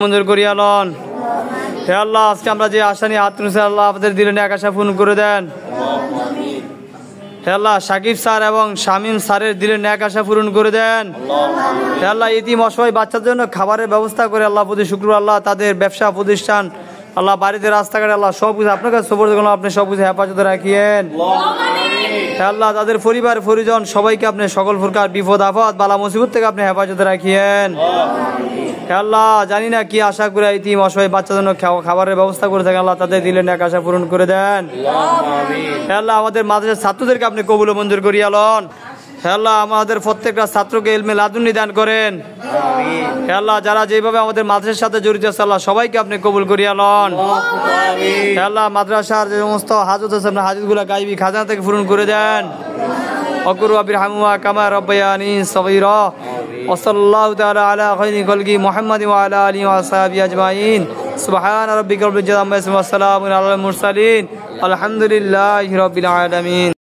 মঞ্জুর করিয়া লন। হে আল্লাহ, আজকে আমরা যে আশা নিয়ে হাত তুলেছি আল্লাহ আমাদের দিলে এক আশা পূরণ করে দেন। হে আল্লাহ, সাকিব স্যার এবং শামীম স্যারের দিলে এক আশা পূরণ করে দেন। হে আল্লাহ, ইতিম অসহায় বাচ্চার জন্য খাবারের ব্যবস্থা করে আল্লাহ প্রতি শুক্র আল্লাহ তাদের ব্যবসা প্রতিষ্ঠান আল্লাহ বাড়িতে রাস্তাঘাটে আল্লাহ সব কিছু আপনার কাছে সবর দেখলাম, আপনি সব কিছু হেফাজতে রাখিয়েন। হে আল্লাহ, তাদের পরিবার পরিজন সবাইকে আপনি সকল প্রকার বিপদ আপদ বালা মুসিবত থেকে আপনি হেফাজতে রাখিয়েন। হে আল্লাহ, জানি না কি আশা করে ইতিম অসহায় বাচ্চার জন্য খাবারের ব্যবস্থা করে থাকেন আল্লাহ তাদের দিলেন এক আশা পূরণ করে দেন। হে আল্লাহ, আমাদের মাদ্রাসার ছাত্রদেরকে আপনি কবুল মঞ্জুর করিয়া লন। হে আল্লাহ, আমাদের প্রত্যেকটা ছাত্রকে ইলমে লাদুন্নি দান করেন। হে আল্লাহ, যারা যেভাবে আমাদের মাদ্রাসার সাথে জড়িত আছে আল্লাহ সবাইকে আপনি কবুল করিয়া লন। হে আল্লাহ, মাদ্রাসার যে সমস্ত হাজত আছে আপনার হাজতগুলা গাইবি খাজানা থেকে পূরণ করে দেন। অকুরু বিরহামুহা কামা রাব্বায়ানি সগীরা। ওয়াসাল্লাল্লাহু তাআলা আলা খায়রি খালকি মুহাম্মাদ ওয়া আলা আলিহি ওয়া আসহাবিহি আজমাইন। সুবহান রাব্বিকা রাব্বিল ইজ্জাতি আম্মা ইয়াসিফুন ওয়া সালামুন আলাল মুরসালিন। আলহামদুলিল্লাহি রাব্বিল আলামিন।